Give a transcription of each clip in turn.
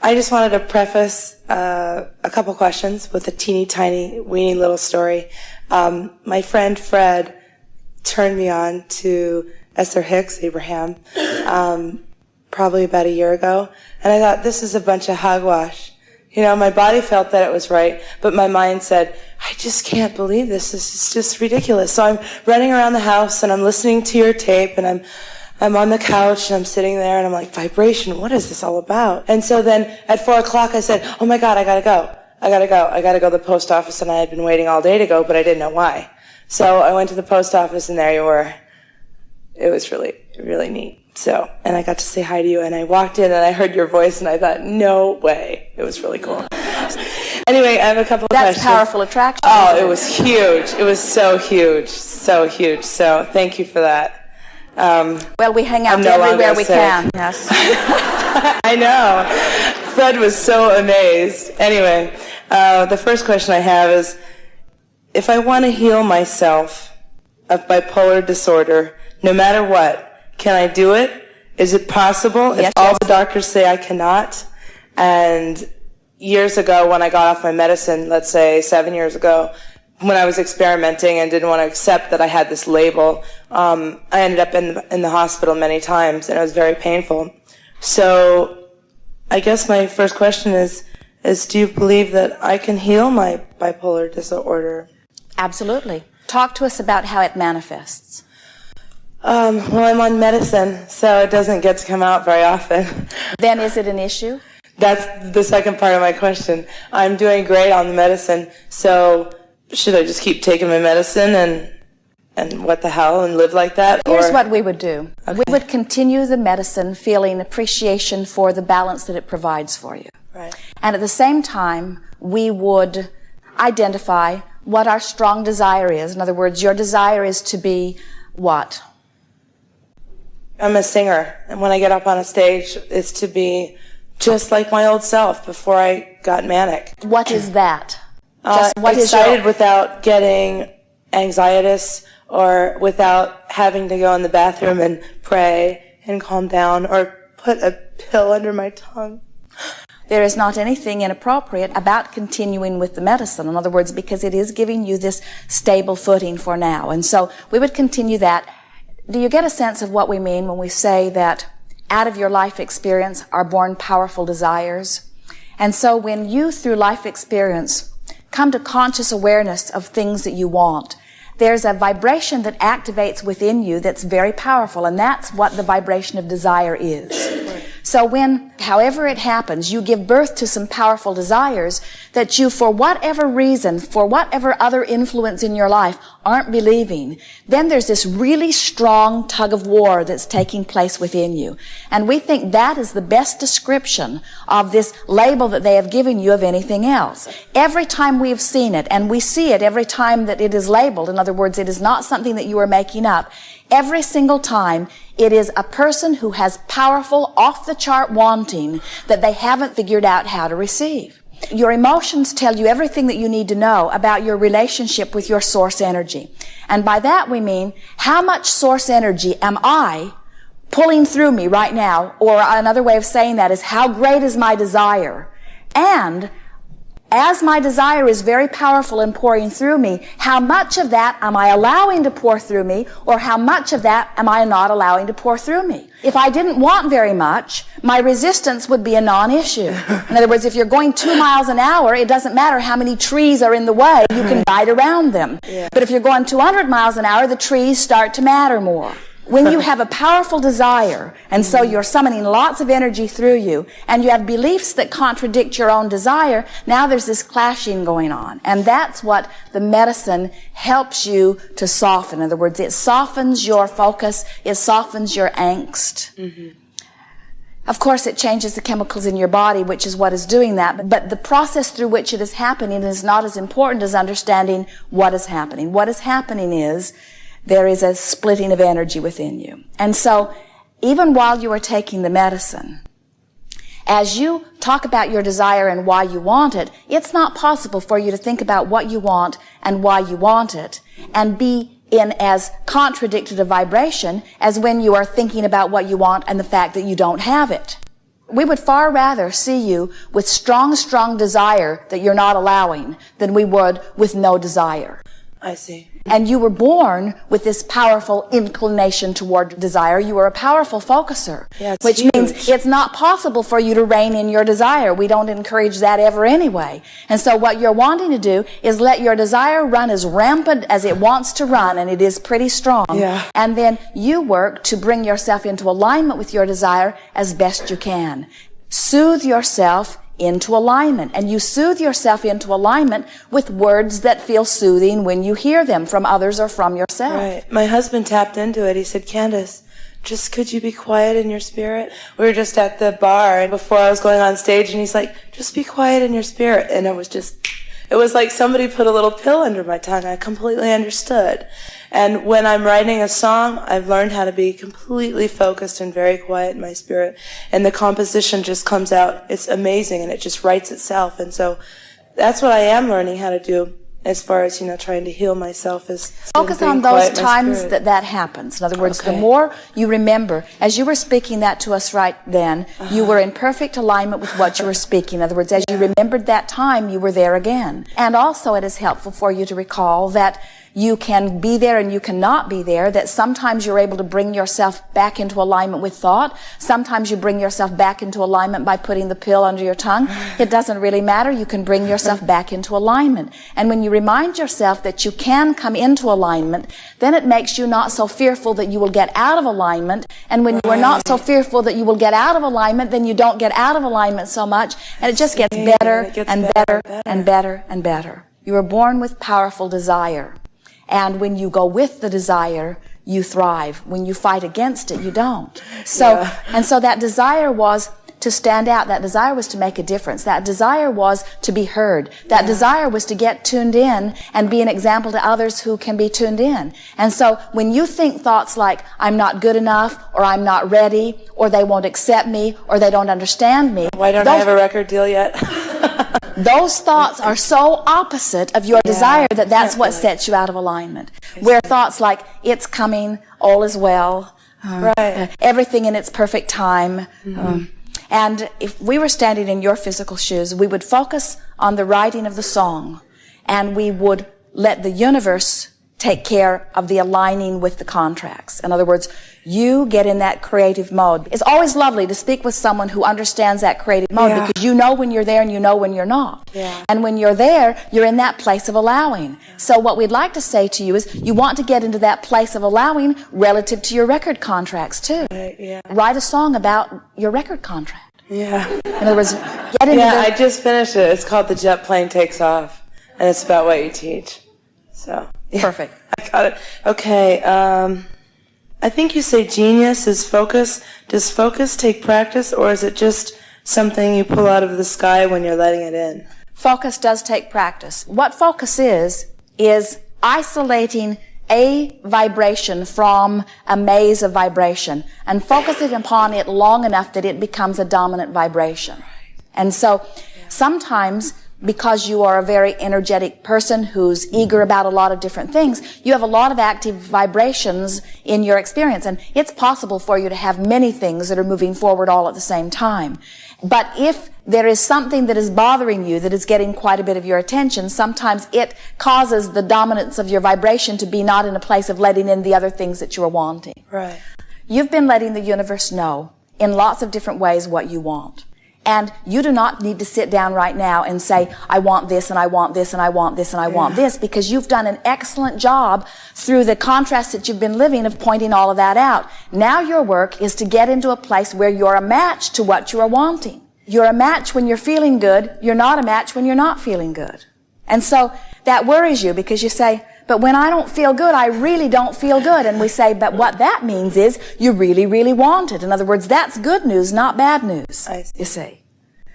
I just wanted to preface a couple questions with a teeny tiny, weeny little story. My friend Fred turned me on to Hicks, Abraham, probably about a year ago, and I thought, this is a bunch of hogwash. You know, my body felt that it was right, but my mind said, I just can't believe this. This is just ridiculous. So I'm running around the house and I'm listening to your tape, and I'm on the couch and I'm sitting there and I'm like, vibration, what is this all about? And so then at 4 o'clock I said, oh my God, I gotta go. I gotta go to the post office, and I had been waiting all day to go, but I didn't know why. So I went to the post office and there you were. It was really, really neat. So, and I got to say hi to you, and I walked in and I heard your voice and I thought, no way. It was really cool. Anyway, I have a couple of questions. That's powerful attraction. Oh, it was huge. It was so huge. So huge. So thank you for that. Well, we hang out everywhere we can. Yes. I know. Fred was so amazed. Anyway, the first question I have is, if I want to heal myself of bipolar disorder, no matter what, can I do it? Is it possible? Yes, if all the doctors say I cannot, and years ago when I got off my medicine, let's say 7 years ago, when I was experimenting and didn't want to accept that I had this label, I ended up in the hospital many times, and it was very painful. So I guess my first question is do you believe that I can heal my bipolar disorder? Absolutely. Talk to us about how it manifests. Well, I'm on medicine, so it doesn't get to come out very often. Then is it an issue? That's the second part of my question. I'm doing great on the medicine, so should I just keep taking my medicine and what the hell, and live like that? Here's what we would do. Okay. We would continue the medicine feeling appreciation for the balance that it provides for you. Right. And at the same time, we would identify what our strong desire is. In other words, your desire is to be what? I'm a singer, and when I get up on a stage, it's to be just like my old self before I got manic. What is that? Excited without getting anxietous, or without having to go in the bathroom and pray and calm down, or put a pill under my tongue. There is not anything inappropriate about continuing with the medicine. In other words, because it is giving you this stable footing for now. And so we would continue that. Do you get a sense of what we mean when we say that out of your life experience are born powerful desires? And so when you, through life experience, come to conscious awareness of things that you want, there's a vibration that activates within you that's very powerful, and that's what the vibration of desire is. So when, however it happens, you give birth to some powerful desires that you, for whatever reason, for whatever other influence in your life, aren't believing, then there's this really strong tug of war that's taking place within you. And we think that is the best description of this label that they have given you of anything else. Every time we've seen it, and we see it every time that it is labeled, in other words, it is not something that you are making up, every single time it is a person who has powerful, off-the-chart wanting that they haven't figured out how to receive. Your emotions tell you everything that you need to know about your relationship with your source energy. And by that we mean, how much source energy am I pulling through me right now? Or another way of saying that is, how great is my desire? And as my desire is very powerful in pouring through me, how much of that am I allowing to pour through me, or how much of that am I not allowing to pour through me? If I didn't want very much, my resistance would be a non-issue. In other words, if you're going 2 miles an hour, it doesn't matter how many trees are in the way, you can ride around them. Yeah. But if you're going 200 miles an hour, the trees start to matter more. When you have a powerful desire, and so you're summoning lots of energy through you, and you have beliefs that contradict your own desire, now there's this clashing going on. And that's what the medicine helps you to soften. In other words, it softens your focus, it softens your angst. Mm-hmm. Of course, it changes the chemicals in your body, which is what is doing that. But the process through which it is happening is not as important as understanding what is happening. What is happening is there is a splitting of energy within you. And so, even while you are taking the medicine, as you talk about your desire and why you want it, it's not possible for you to think about what you want and why you want it and be in as contradicted a vibration as when you are thinking about what you want and the fact that you don't have it. We would far rather see you with strong, strong desire that you're not allowing than we would with no desire. I see. And you were born with this powerful inclination toward desire. You were a powerful focuser, which means it's not possible for you to rein in your desire. We don't encourage that ever anyway. And so what you're wanting to do is let your desire run as rampant as it wants to run, and it is pretty strong. Yeah. And then you work to bring yourself into alignment with your desire as best you can. Soothe yourself into alignment. And you soothe yourself into alignment with words that feel soothing when you hear them from others or from yourself. Right. My husband tapped into it. He said, Candace, just could you be quiet in your spirit? We were just at the bar and before I was going on stage, and he's like, just be quiet in your spirit. And it was like somebody put a little pill under my tongue. I completely understood. And when I'm writing a song, I've learned how to be completely focused and very quiet in my spirit. And the composition just comes out. It's amazing, and it just writes itself. And so that's what I am learning how to do as far as, trying to heal myself. Is focus on those times that happens. In other words, the more you remember, as you were speaking that to us right then, you were in perfect alignment with what you were speaking. In other words, as you remembered that time, you were there again. And also it is helpful for you to recall that you can be there and you cannot be there, that sometimes you're able to bring yourself back into alignment with thought. Sometimes you bring yourself back into alignment by putting the pill under your tongue. It doesn't really matter. You can bring yourself back into alignment. And when you remind yourself that you can come into alignment, then it makes you not so fearful that you will get out of alignment. And when you are not so fearful that you will get out of alignment, then you don't get out of alignment so much. And it just gets better and better and better and better. You were born with powerful desire. And when you go with the desire, you thrive. When you fight against it, you don't. So, and so that desire was to stand out. That desire was to make a difference. That desire was to be heard. That desire was to get tuned in and be an example to others who can be tuned in. And so when you think thoughts like, I'm not good enough, or I'm not ready, or they won't accept me, or they don't understand me. Why don't I have a record deal yet? Those thoughts are so opposite of your desire that that's what sets you out of alignment. Where thoughts like, it's coming, all is well, everything in its perfect time. And if we were standing in your physical shoes, we would focus on the writing of the song, and we would let the universe take care of the aligning with the contracts. In other words, you get in that creative mode. It's always lovely to speak with someone who understands that creative mode because you know when you're there and you know when you're not. And when you're there, you're in that place of allowing. So what we'd like to say to you is you want to get into that place of allowing relative to your record contracts too. Write a song about your record contract. In other words, get into I just finished it. It's called The Jet Plane Takes Off, and it's about what you teach. So perfect. I got it. Okay. I think you say genius is focus. Does focus take practice, or is it just something you pull out of the sky when you're letting it in? Focus does take practice. What focus is isolating a vibration from a maze of vibration and focusing upon it long enough that it becomes a dominant vibration. And so sometimes, because you are a very energetic person who's eager about a lot of different things, you have a lot of active vibrations in your experience. And it's possible for you to have many things that are moving forward all at the same time. But if there is something that is bothering you that is getting quite a bit of your attention, sometimes it causes the dominance of your vibration to be not in a place of letting in the other things that you are wanting. Right. You've been letting the universe know in lots of different ways what you want. And you do not need to sit down right now and say, I want this, and I want this, and I want this, and I want this, because you've done an excellent job through the contrast that you've been living of pointing all of that out. Now your work is to get into a place where you're a match to what you are wanting. You're a match when you're feeling good. You're not a match when you're not feeling good. And so that worries you because you say, but when I don't feel good, I really don't feel good. And we say, but what that means is you really, really want it. In other words, that's good news, not bad news. I see. You see.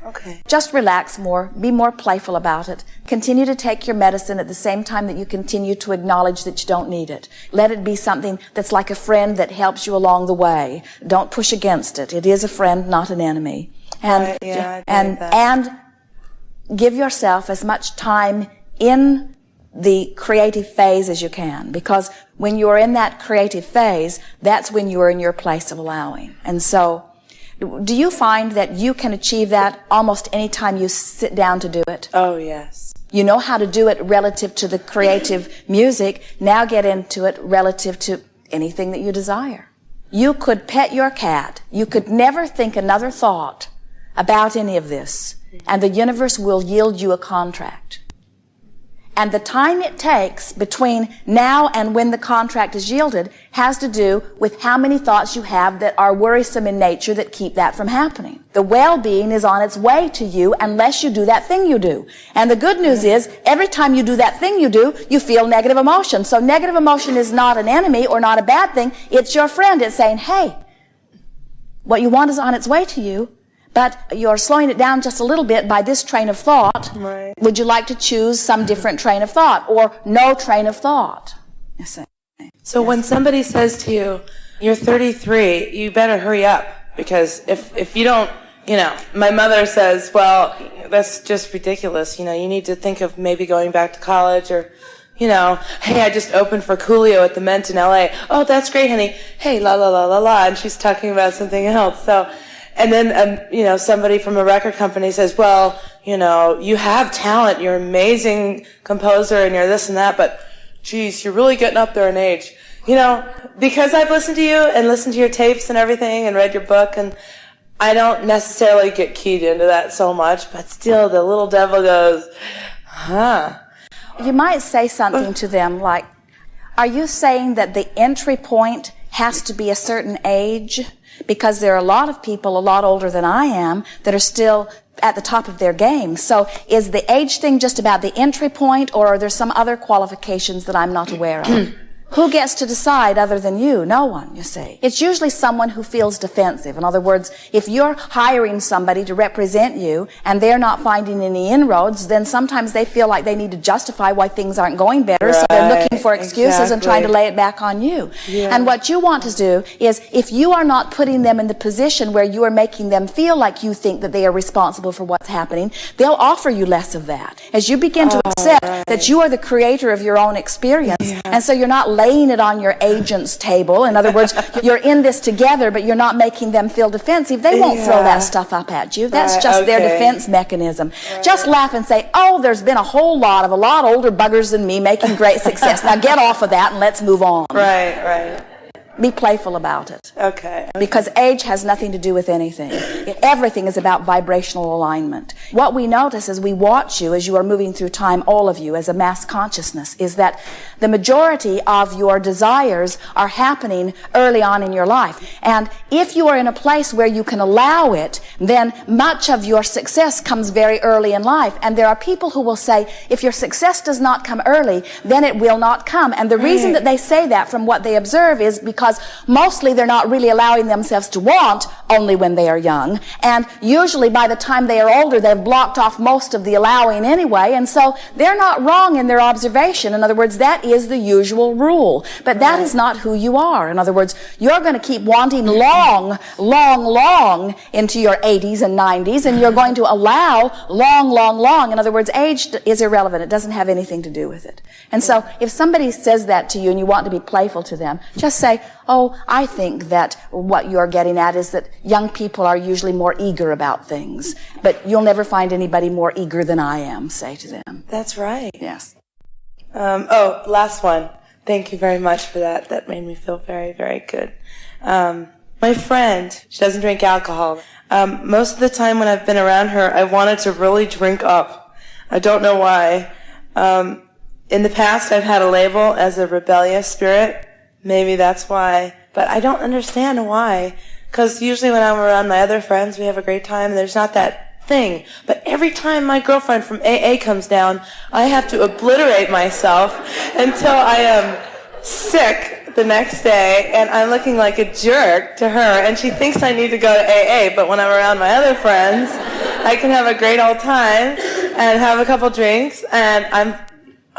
Okay. Just relax more. Be more playful about it. Continue to take your medicine at the same time that you continue to acknowledge that you don't need it. Let it be something that's like a friend that helps you along the way. Don't push against it. It is a friend, not an enemy. And and give yourself as much time in the creative phase as you can, because when you're in that creative phase, that's when you're in your place of allowing. And so Do you find that you can achieve that almost any time you sit down to do it? Oh, yes. You know how to do it relative to the creative music. Now get into it relative to anything that you desire. You could pet your cat. You could never think another thought about any of this, and the universe will yield you a contract. And the time it takes between now and when the contract is yielded has to do with how many thoughts you have that are worrisome in nature that keep that from happening. The well-being is on its way to you unless you do that thing you do. And the good news is, every time you do that thing you do, you feel negative emotion. So negative emotion is not an enemy or not a bad thing. It's your friend. It's saying, hey, what you want is on its way to you, but you're slowing it down just a little bit by this train of thought. Right. Would you like to choose some different train of thought or no train of thought? You see. So when somebody says to you, you're 33, you better hurry up, because if you don't, my mother says, well, that's just ridiculous. You need to think of maybe going back to college, or, hey, I just opened for Coolio at the Mint in LA. Oh, that's great, honey. Hey, la la la la la, and she's talking about something else. So, and then, somebody from a record company says, well, you have talent, you're an amazing composer, and you're this and that, but, geez, you're really getting up there in age. Because I've listened to you and listened to your tapes and everything and read your book, and I don't necessarily get keyed into that so much, but still the little devil goes, huh. You might say something to them like, are you saying that the entry point has to be a certain age? Because there are a lot of people a lot older than I am that are still at the top of their game. So is the age thing just about the entry point, or are there some other qualifications that I'm not aware of? Who gets to decide other than you? No one, you see. It's usually someone who feels defensive. In other words, if you're hiring somebody to represent you and they're not finding any inroads, then sometimes they feel like they need to justify why things aren't going better. Right. So they're looking for excuses and trying to lay it back on you. Yeah. And what you want to do is, if you are not putting them in the position where you are making them feel like you think that they are responsible for what's happening, they'll offer you less of that. As you begin to accept that you are the creator of your own experience, and so you're not laying it on your agent's table. In other words, you're in this together, but you're not making them feel defensive. They won't throw that stuff up at you. That's just their defense mechanism. Just laugh and say, oh, there's been a lot older buggers than me making great success. Now get off of that and let's move on. Right. Be playful about it. Okay. Because age has nothing to do with anything. Everything is about vibrational alignment. What we notice as we watch you, as you are moving through time, all of you, as a mass consciousness, is that the majority of your desires are happening early on in your life. And if you are in a place where you can allow it, then much of your success comes very early in life. And there are people who will say, if your success does not come early, then it will not come. And the reason that they say that, from what they observe, is because mostly they're not really allowing themselves to want only when they are young. And usually by the time they are older, they've blocked off most of the allowing anyway. And so they're not wrong in their observation. In other words, that is the usual rule. But that is not who you are. In other words, you're going to keep wanting long into your 80s and 90s, and you're going to allow long. In other words, age is irrelevant. It doesn't have anything to do with it. And so if somebody says that to you and you want to be playful to them, just say, oh, I think that what you're getting at is that young people are usually more eager about things. But you'll never find anybody more eager than I am, say to them. That's right. Yes. Last one. Thank you very much for that. That made me feel very, very good. My friend, she doesn't drink alcohol. Most of the time when I've been around her, I wanted to really drink up. I don't know why. In the past, I've had a label as a rebellious spirit. Maybe that's why. But I don't understand why. Because usually when I'm around my other friends, we have a great time, and there's not that thing. But every time my girlfriend from AA comes down, I have to obliterate myself until I am sick the next day, and I'm looking like a jerk to her, and she thinks I need to go to AA, but when I'm around my other friends, I can have a great old time and have a couple drinks, and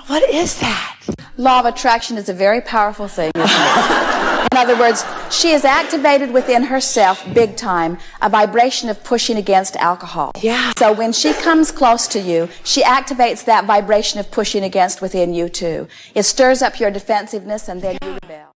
what is that? Law of attraction is a very powerful thing, isn't it? In other words, she has activated within herself, big time, a vibration of pushing against alcohol. Yeah. So when she comes close to you, she activates that vibration of pushing against within you too. It stirs up your defensiveness, and then you rebel.